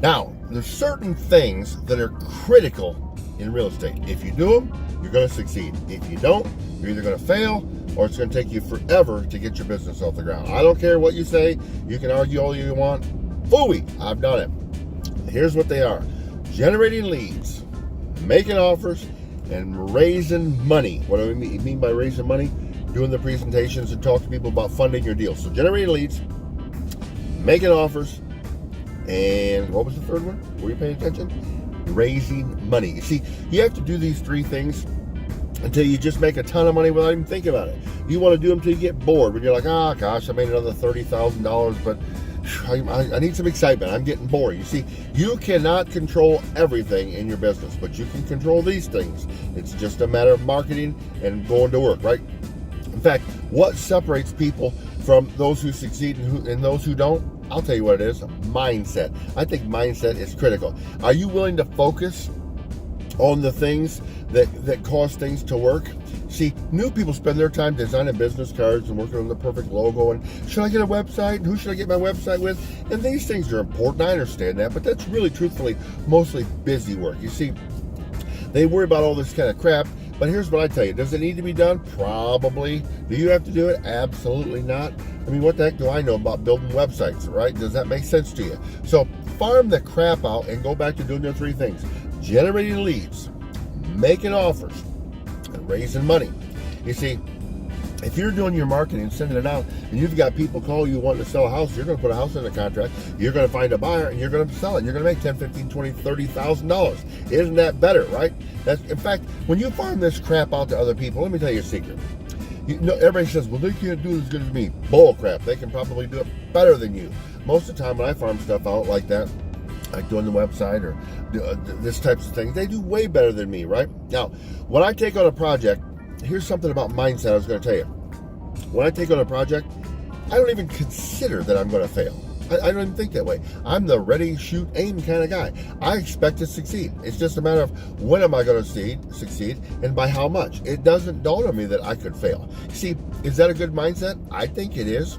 Now, there's certain things that are critical in real estate. If you do them, you're going to succeed. If you don't, you're either going to fail or it's going to take you forever to get your business off the ground. I don't care what you say. You can argue all you want. Phooey, I've done it. Here's what they are. Generating leads, making offers, and raising money. What do I mean by raising money? Doing the presentations and talk to people about funding your deal. So generating leads, making offers, and what was the third one? Were you paying attention? Raising money. You see, you have to do these three things until you just make a ton of money without even thinking about it. You want to do them until you get bored. When you're like, oh gosh, I made another $30,000, but I need some excitement. I'm getting bored. You see, you cannot control everything in your business, but you can control these things. It's just a matter of marketing and going to work, right? In fact, what separates people from those who succeed and those who don't? I'll tell you what it is, mindset. I think mindset is critical. Are you willing to focus on the things that cause things to work? See, new people spend their time designing business cards and working on the perfect logo and should I get a website and who should I get my website with? And these things are important. I understand that, but that's really truthfully mostly busy work. You see, they worry about all this kind of crap, but here's what I tell you. Does it need to be done? Probably. Do you have to do it? Absolutely not. I mean, what the heck do I know about building websites, right? Does that make sense to you? So farm the crap out and go back to doing the three things. Generating leads, making offers, and raising money. You see, if you're doing your marketing and sending it out and you've got people call you wanting to sell a house, you're going to put a house under contract, you're going to find a buyer, and you're going to sell it. You're going to make $10,000, $15,000, $20,000, $30,000. Isn't that better, right? In fact, when you farm this crap out to other people, let me tell you a secret. Everybody says, well, they can't do it as good as me. Bull crap. They can probably do it better than you. Most of the time when I farm stuff out like that, like doing the website or this types of things, they do way better than me, right? Now, when I take on a project, here's something about mindset I was going to tell you. When I take on a project, I don't even consider that I'm going to fail. I don't even think that way. I'm the ready, shoot, aim kind of guy. I expect to succeed. It's just a matter of when am I going to succeed and by how much. It doesn't dawn on me that I could fail. See, is that a good mindset? I think it is.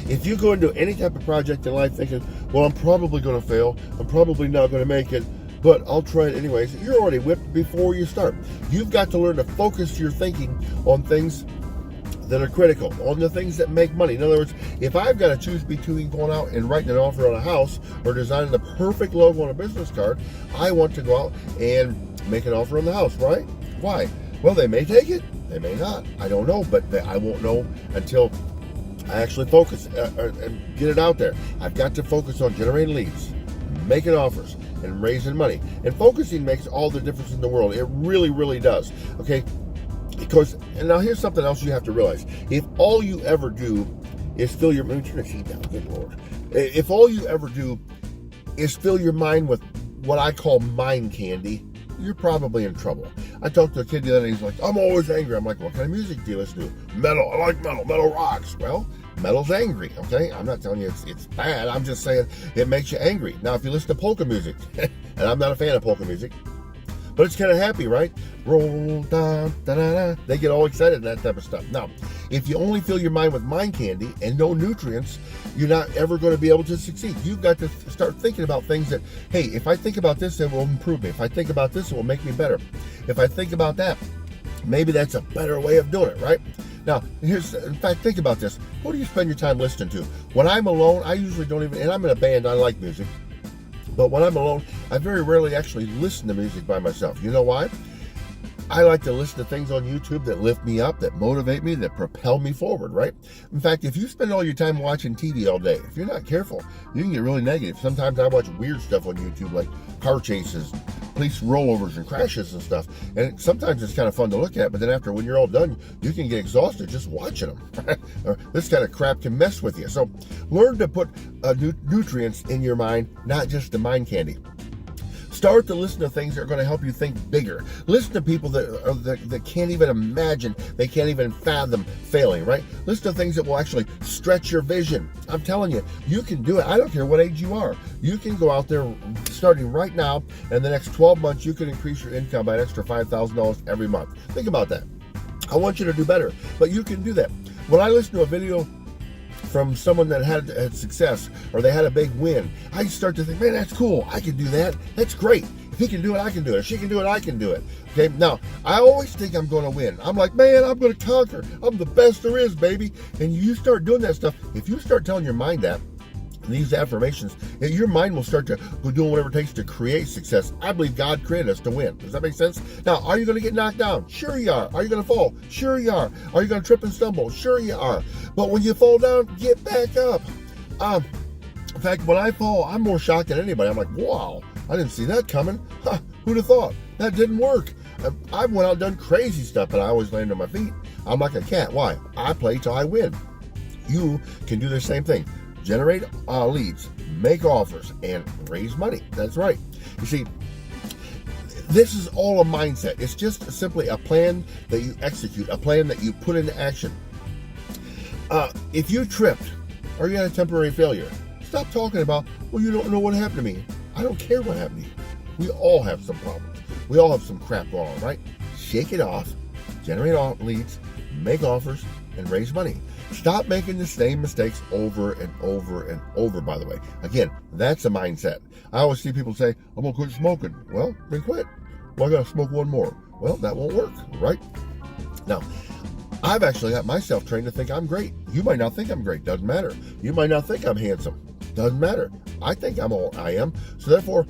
If you go into any type of project in life thinking, well, I'm probably going to fail, I'm probably not going to make it, but I'll try it anyways, you're already whipped before you start. You've got to learn to focus your thinking on things that are critical, on the things that make money. In other words, if I've got to choose between going out and writing an offer on a house or designing the perfect logo on a business card, I want to go out and make an offer on the house, right? Why? Well, they may take it, they may not. I don't know, but I won't know until I actually focus and get it out there. I've got to focus on generating leads, making offers, and raising money. And focusing makes all the difference in the world. It really, really does. Okay? Because, and now here's something else you have to realize. If all you ever do is fill your, let me turn the heat down, good Lord. If all you ever do is fill your mind with what I call mind candy, you're probably in trouble. I talked to a kid the other day, he's like, I'm always angry. I'm like, what kind of music do you listen to? Metal, I like metal, metal rocks. Well, metal's angry, okay? I'm not telling you it's bad, I'm just saying it makes you angry. Now, if you listen to polka music, and I'm not a fan of polka music, but it's kind of happy, right? Roll, da, da, da, da. They get all excited and that type of stuff. Now, if you only fill your mind with mind candy and no nutrients, you're not ever going to be able to succeed. You've got to start thinking about things that, hey, if I think about this, it will improve me. If I think about this, it will make me better. If I think about that, maybe that's a better way of doing it, right? Now, in fact, think about this. Who do you spend your time listening to? When I'm alone, I usually don't even, and I'm in a band, I like music. But when I'm alone, I very rarely actually listen to music by myself. You know why? I like to listen to things on YouTube that lift me up, that motivate me, that propel me forward, right? In fact, if you spend all your time watching TV all day, if you're not careful, you can get really negative. Sometimes I watch weird stuff on YouTube, like car chases, police rollovers and crashes and stuff. And sometimes it's kind of fun to look at, but then after, when you're all done, you can get exhausted just watching them. This kind of crap can mess with you. So learn to put nutrients in your mind, not just the mind candy. Start to listen to things that are going to help you think bigger. Listen to people that can't even imagine, they can't even fathom failing, right? Listen to things that will actually stretch your vision. I'm telling you, you can do it. I don't care what age you are. You can go out there starting right now, and the next 12 months, you can increase your income by an extra $5,000 every month. Think about that. I want you to do better, but you can do that. When I listen to a video from someone that had success or they had a big win, I start to think, man, that's cool. I can do that. That's great. If he can do it, I can do it. If she can do it, I can do it. Okay. Now, I always think I'm going to win. I'm like, man, I'm going to conquer. I'm the best there is, baby. And you start doing that stuff. If you start telling your mind that, these affirmations, your mind will start to go doing whatever it takes to create success. I believe God created us to win. Does that make sense? Now, are you going to get knocked down? Sure you are. Are you going to fall? Sure you are. Are you going to trip and stumble? Sure you are. But when you fall down, get back up. In fact, when I fall, I'm more shocked than anybody. I'm like, wow, I didn't see that coming. Huh, who'd have thought? That didn't work. I went out and done crazy stuff, but I always landed on my feet. I'm like a cat. Why? I play till I win. You can do the same thing. Generate leads, make offers, and raise money. That's right. You see, this is all a mindset. It's just simply a plan that you execute, a plan that you put into action. If you tripped or you had a temporary failure, stop talking about, well, you don't know what happened to me. I don't care what happened to you. We all have some problems. We all have some crap going on, right? Shake it off, generate leads, make offers, and raise money. Stop making the same mistakes over and over and over, by the way. Again, that's a mindset. I always see people say, I'm going to quit smoking. Well, then quit. Well, I got to smoke one more. Well, that won't work, right? Now, I've actually got myself trained to think I'm great. You might not think I'm great. Doesn't matter. You might not think I'm handsome. Doesn't matter. I think I'm all I am. So therefore,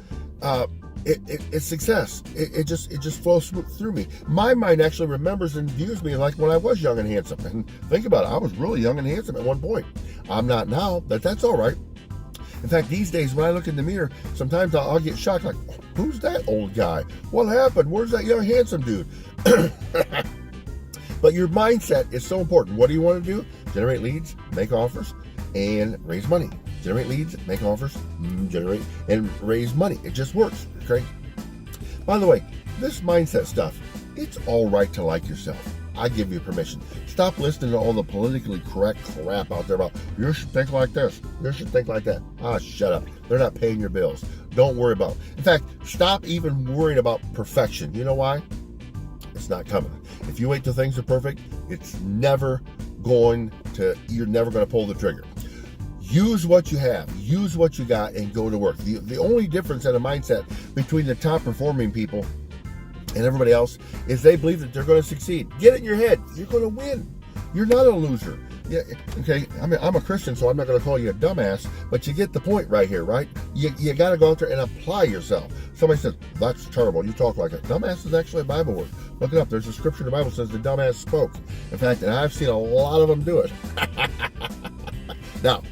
it's success. It just flows through me. My mind actually remembers and views me like when I was young and handsome. And think about it, I was really young and handsome at one point. I'm not now, but that's all right. In fact, these days when I look in the mirror, sometimes I'll get shocked, like, who's that old guy? What happened? Where's that young handsome dude? But your mindset is so important. What do you want to do? Generate leads, make offers, and raise money. Generate leads, make offers, generate and raise money. It just works, okay? By the way, this mindset stuff, it's all right to like yourself. I give you permission. Stop listening to all the politically correct crap out there about, you should think like this, you should think like that. Shut up. They're not paying your bills. Don't worry about it. In fact, stop even worrying about perfection. You know why? It's not coming. If you wait till things are perfect, you're never going to pull the trigger. Use what you have, use what you got, and go to work. The only difference in a mindset between the top performing people and everybody else is they believe that they're going to succeed. Get it in your head. You're going to win. You're not a loser. Yeah, okay. I mean, I'm a Christian, so I'm not going to call you a dumbass, but you get the point right here, right? You got to go out there and apply yourself. Somebody says, that's terrible. You talk like it. Dumbass is actually a Bible word. Look it up. There's a scripture in the Bible that says the dumbass spoke. In fact, and I've seen a lot of them do it. Now,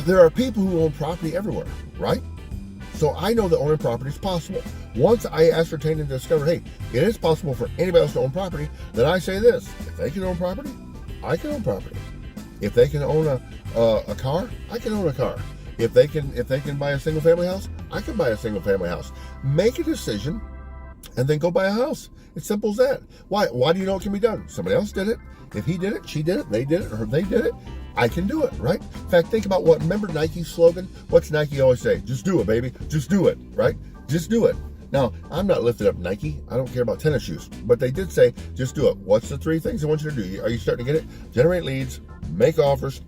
there are people who own property everywhere, right? So I know that owning property is possible. Once I ascertained and discovered, hey, it is possible for anybody else to own property, then I say this: if they can own property, I can own property. If they can own a car, I can own a car. If they can buy a single family house, I can buy a single family house. Make a decision and then go buy a house. It's simple as that. Why do you know it can be done? Somebody else did it. If he did it, she did it, they did it, or they did it, I can do it, right? In fact, think about remember Nike's slogan? What's Nike always say? Just do it, baby. Just do it, right? Just do it. Now, I'm not lifting up Nike. I don't care about tennis shoes. But they did say, just do it. What's the 3 things I want you to do? Are you starting to get it? Generate leads, make offers,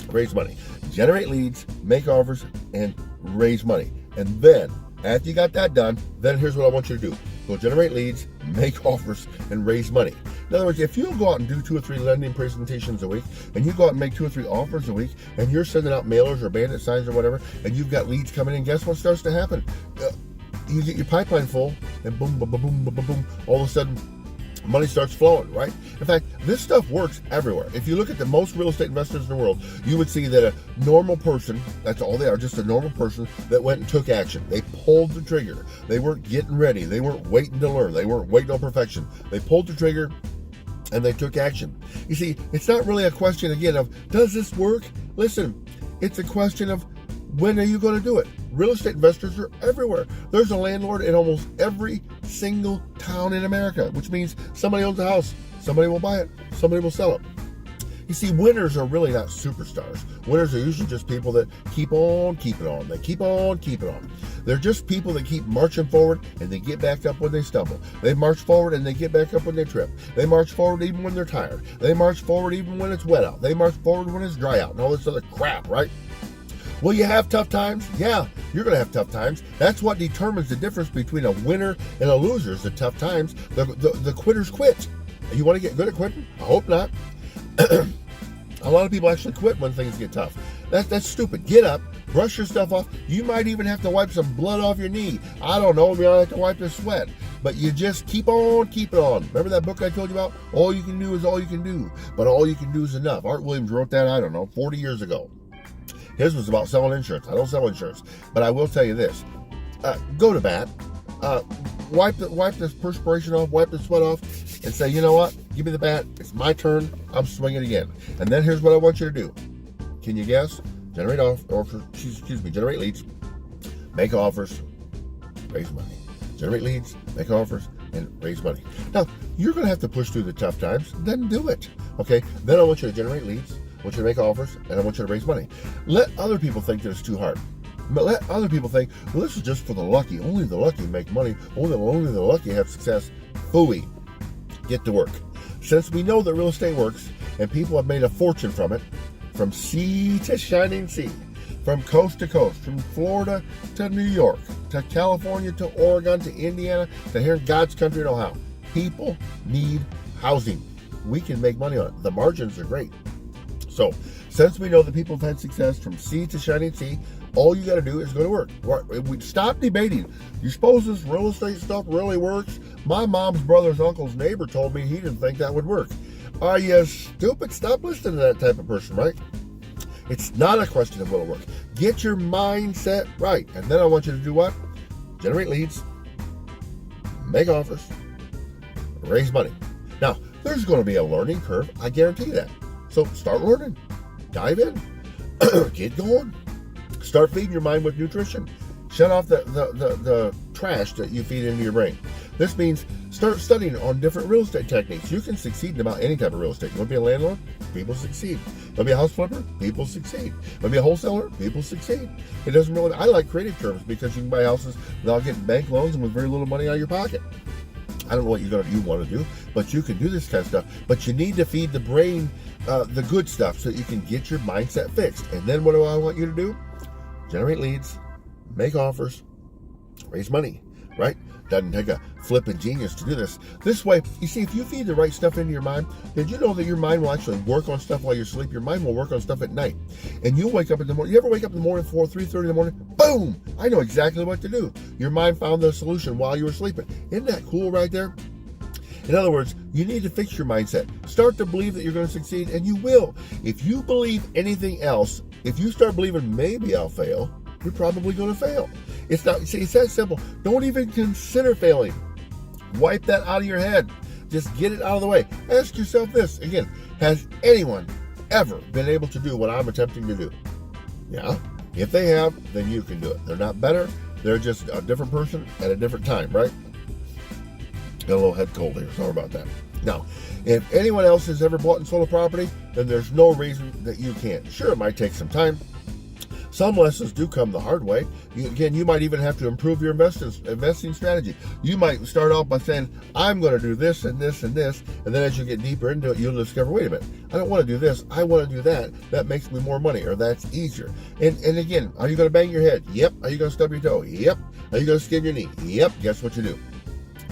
raise money. Generate leads, make offers, and raise money. And then, after you got that done, then here's what I want you to do. Go generate leads, make offers, and raise money. In other words, if you go out and do 2 or 3 lending presentations a week, and you go out and make 2 or 3 offers a week, and you're sending out mailers or bandit signs or whatever, and you've got leads coming in, guess what starts to happen? You get your pipeline full, and boom, boom, boom, boom, boom, boom, all of a sudden, money starts flowing, right? In fact, this stuff works everywhere. If you look at the most real estate investors in the world, you would see that a normal person, that's all they are, just a normal person that went and took action. They pulled the trigger. They weren't getting ready. They weren't waiting to learn. They weren't waiting on perfection. They pulled the trigger and they took action. You see, it's not really a question, again, of does this work? Listen, it's a question of when are you going to do it? Real estate investors are everywhere. There's a landlord in almost every single town in America, which means somebody owns a house. Somebody will buy it. Somebody will sell it. You see, winners are really not superstars. Winners are usually just people that keep on keeping on. They keep on keeping on. They're just people that keep marching forward and they get back up when they stumble. They march forward and they get back up when they trip. They march forward even when they're tired. They march forward even when it's wet out. They march forward when it's dry out and all this other crap, right? Will you have tough times? Yeah, you're going to have tough times. That's what determines the difference between a winner and a loser is the tough times. The quitters quit. You want to get good at quitting? I hope not. A lot of people actually quit when things get tough. That's stupid. Get up, brush your stuff off. You might even have to wipe some blood off your knee. I don't know. You might have to wipe the sweat. But you just keep on keeping on. Remember that book I told you about? All you can do is all you can do. But all you can do is enough. Art Williams wrote that, I don't know, 40 years ago. His was about selling insurance. I don't sell insurance. But I will tell you this. Go to bat. Wipe the perspiration off, wipe the sweat off, and say, you know what? Give me the bat. It's my turn. I'm swinging again. And then here's what I want you to do. Can you guess? Generate leads, make offers, raise money. Generate leads, make offers, and raise money. Now, you're going to have to push through the tough times. Then do it. Okay? Then I want you to generate leads. I want you to make offers, and I want you to raise money. Let other people think that it's too hard. But let other people think, well, this is just for the lucky. Only the lucky make money. Only the lucky have success. Phooey. Get to work. Since we know that real estate works, and people have made a fortune from it, from sea to shining sea, from coast to coast, from Florida to New York, to California, to Oregon, to Indiana, to here in God's country in Ohio. People need housing. We can make money on it. The margins are great. So, since we know that people have had success from sea to shining sea, all you got to do is go to work. We stop debating. You suppose this real estate stuff really works? My mom's brother's uncle's neighbor told me he didn't think that would work. Are you stupid? Stop listening to that type of person, right? It's not a question of will it work. Get your mindset right. And then I want you to do what? Generate leads, make offers, raise money. Now, there's going to be a learning curve. I guarantee that. So start learning. Dive in. Get going. Start feeding your mind with nutrition. Shut off the trash that you feed into your brain. This means start studying on different real estate techniques. You can succeed in about any type of real estate. You want to be a landlord? People succeed. You want to be a house flipper? People succeed. You want to be a wholesaler? People succeed. It doesn't really. I like creative terms because you can buy houses without getting bank loans and with very little money out of your pocket. I don't know what you want to do, but you can do this kind of stuff. But you need to feed the brain the good stuff so that you can get your mindset fixed. And then what do I want you to do? Generate leads, make offers, raise money, right? Doesn't take a flipping genius to do this. This way, you see, if you feed the right stuff into your mind, then you know that your mind will actually work on stuff while you're asleep. Your mind will work on stuff at night. And you'll wake up in the morning. You ever wake up in the morning 3:30 in the morning? Boom! I know exactly what to do. Your mind found the solution while you were sleeping. Isn't that cool right there? In other words, you need to fix your mindset. Start to believe that you're going to succeed, and you will. If you believe anything else, if you start believing maybe I'll fail, you're probably going to fail. It's not. See, it's that simple. Don't even consider failing. Wipe that out of your head. Just get it out of the way. Ask yourself this again: has anyone ever been able to do what I'm attempting to do? Yeah. If they have, then you can do it. They're not better. They're just a different person at a different time, right? Got a little head cold here. Sorry about that. Now, if anyone else has ever bought and sold a property, then there's no reason that you can't. Sure, it might take some time. Some lessons do come the hard way. You might even have to improve your investing strategy. You might start off by saying, I'm going to do this and this and this. And then as you get deeper into it, you'll discover, wait a minute, I don't want to do this. I want to do that. That makes me more money, or that's easier. And again, are you going to bang your head? Yep. Are you going to stub your toe? Yep. Are you going to skin your knee? Yep. Guess what you do?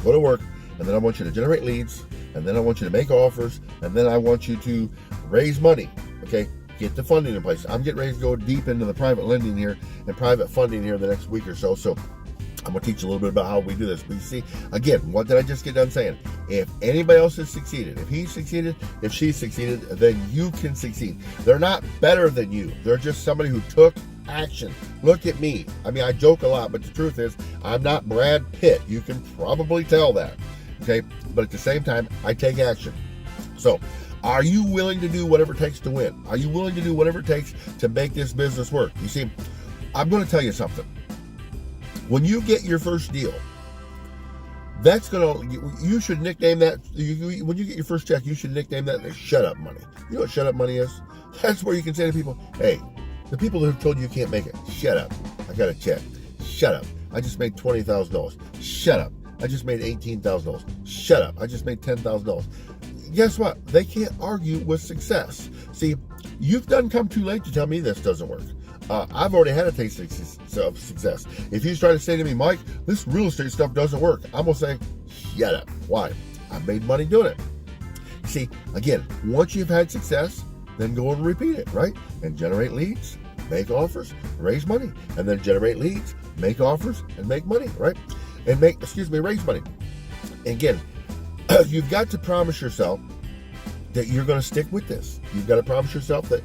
Go to work, and then I want you to generate leads, and then I want you to make offers, and then I want you to raise money. Okay? Get the funding in place. I'm getting ready to go deep into the private lending here and private funding here the next week or so. So I'm going to teach you a little bit about how we do this. But you see, again, what did I just get done saying? If anybody else has succeeded, if he succeeded, if she succeeded, then you can succeed. They're not better than you. They're just somebody who took action. Look at me. I mean, I joke a lot, but the truth is, I'm not Brad Pitt. You can probably tell that. Okay? But at the same time, I take action. So, are you willing to do whatever it takes to win? Are you willing to do whatever it takes to make this business work? You see, I'm going to tell you something. When you get your first deal, you should nickname that, when you get your first check, you should nickname that the shut up money. You know what shut up money is? That's where you can say to people, hey, the people that have told you can't make it, shut up. I got a check. Shut up. I just made $20,000. Shut up. I just made $18,000. Shut up. I just made $10,000. Guess what? They can't argue with success. See, you've done come too late to tell me this doesn't work. I've already had a taste of success. If you try to say to me, Mike, this real estate stuff doesn't work, I'm going to say, shut up. Why? I've made money doing it. See, again, once you've had success, then go and repeat it, right? And generate leads, make offers, raise money, and then generate leads, make offers, and make money, right? And raise money. And again, you've got to promise yourself that you're going to stick with this. You've got to promise yourself that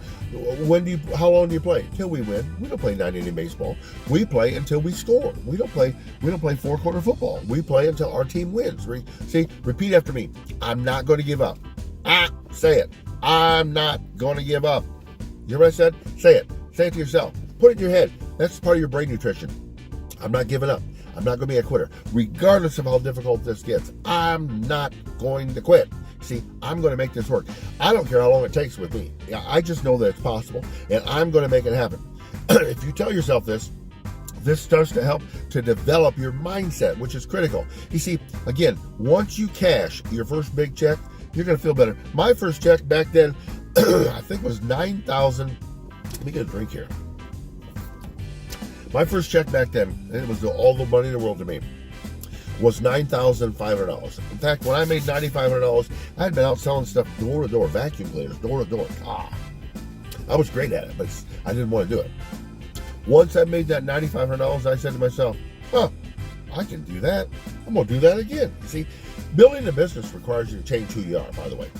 how long do you play? Till we win. We don't play 9 inning baseball. We play until we score. We don't play 4-quarter football. We play until our team wins. See, repeat after me. I'm not going to give up. Say it. I'm not going to give up. You hear what I said? Say it. Say it to yourself. Put it in your head. That's part of your brain nutrition. I'm not giving up. I'm not going to be a quitter. Regardless of how difficult this gets, I'm not going to quit. See, I'm going to make this work. I don't care how long it takes with me. I just know that it's possible, and I'm going to make it happen. If you tell yourself this starts to help to develop your mindset, which is critical. You see, again, once you cash your first big check, you're going to feel better. My first check back then, I think was $9,000. Let me get a drink here. My first check back then, and it was all the money in the world to me, was $9,500. In fact, when I made $9,500, I had been out selling stuff door to door, vacuum cleaners, door to door. I was great at it, but I didn't want to do it. Once I made that $9,500, I said to myself, I can do that. I'm going to do that again. See, building a business requires you to change who you are, by the way.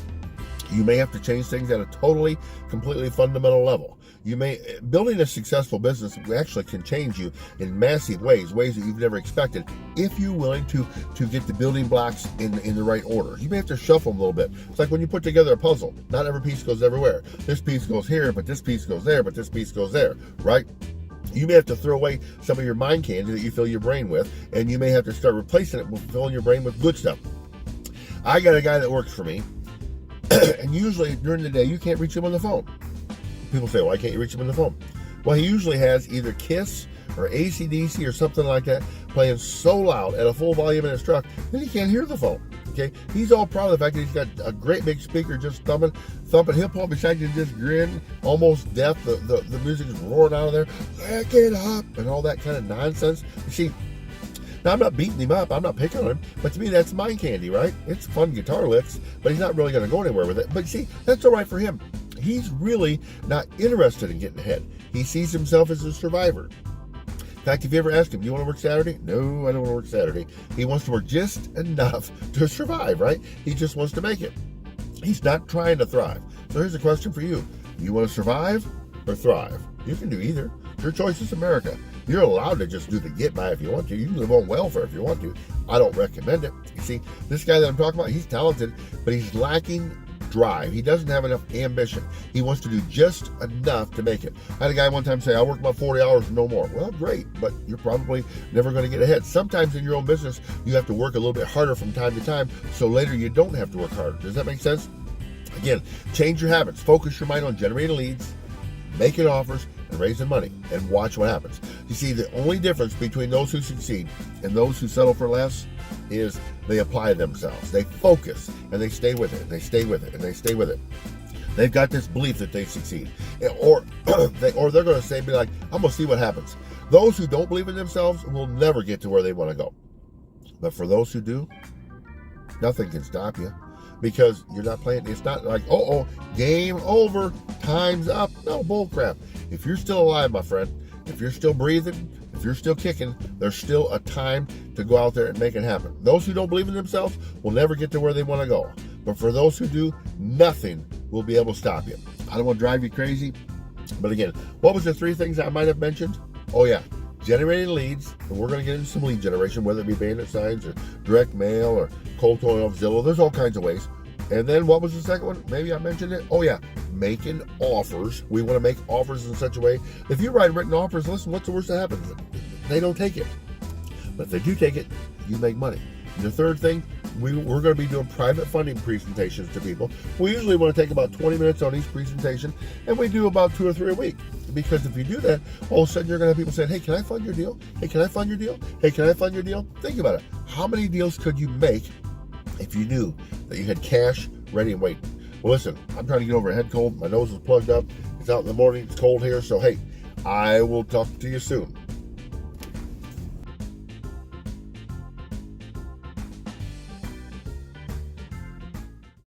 You may have to change things at a completely fundamental level. Building a successful business actually can change you in massive ways that you've never expected, if you're willing to get the building blocks in the right order. You may have to shuffle them a little bit. It's like when you put together a puzzle. Not every piece goes everywhere. This piece goes here, but this piece goes there, but this piece goes there, right? You may have to throw away some of your mind candy that you fill your brain with, and you may have to start replacing it with filling your brain with good stuff. I got a guy that works for me, and usually during the day, you can't reach him on the phone. People say, why can't you reach him on the phone? Well, he usually has either KISS or AC/DC or something like that playing so loud at a full volume in his truck that he can't hear the phone. Okay, he's all proud of the fact that he's got a great big speaker just thumping. He'll pull up beside you and just grin, almost deaf. The music is roaring out of there. Back it up and all that kind of nonsense. You see, now I'm not beating him up. I'm not picking on him. But to me, that's mind candy, right? It's fun guitar licks, but he's not really going to go anywhere with it. But see, that's all right for him. He's really not interested in getting ahead. He sees himself as a survivor. In fact, if you ever ask him, do you want to work Saturday? No, I don't want to work Saturday. He wants to work just enough to survive, right? He just wants to make it. He's not trying to thrive. So here's a question for you. Do you want to survive or thrive? You can do either. Your choice is America. You're allowed to just do the get by if you want to. You can live on welfare if you want to. I don't recommend it. You see, this guy that I'm talking about, he's talented, but he's lacking drive. He doesn't have enough ambition. He wants to do just enough to make it. I had a guy one time say, I work about 40 hours and no more. Well, great, but you're probably never going to get ahead. Sometimes in your own business, you have to work a little bit harder from time to time, so later you don't have to work harder. Does that make sense? Again, change your habits. Focus your mind on generating leads, making offers, and raising money, and watch what happens. You see, the only difference between those who succeed and those who settle for less is they apply themselves. They focus, and they stay with it, and they stay with it, and they stay with it. They've got this belief that they succeed. Or they're going to say, be like, I'm going to see what happens. Those who don't believe in themselves will never get to where they want to go. But for those who do, nothing can stop you. Because you're not playing, it's not like, game over, time's up. No, bull crap. If you're still alive, my friend, if you're still breathing, if you're still kicking, there's still a time to go out there and make it happen. Those who don't believe in themselves will never get to where they want to go. But for those who do, nothing will be able to stop you. I don't want to drive you crazy. But again, what was the 3 things I might have mentioned? Oh yeah, generating leads. And we're going to get into some lead generation, whether it be bandit signs or direct mail or cold calling off Zillow. There's all kinds of ways. And then what was the second one? Maybe I mentioned it. Oh yeah, making offers. We want to make offers in such a way. If you write written offers, listen, what's the worst that happens? They don't take it. But if they do take it, you make money. And the third thing, we're going to be doing private funding presentations to people. We usually want to take about 20 minutes on each presentation, and we do about 2 or 3 a week. Because if you do that, all of a sudden you're going to have people saying, hey, can I fund your deal? Hey, can I fund your deal? Hey, can I fund your deal? Think about it. How many deals could you make if you knew that you had cash ready and waiting? Well, listen, I'm trying to get over a head cold. My nose is plugged up. It's out in the morning. It's cold here. So, hey, I will talk to you soon.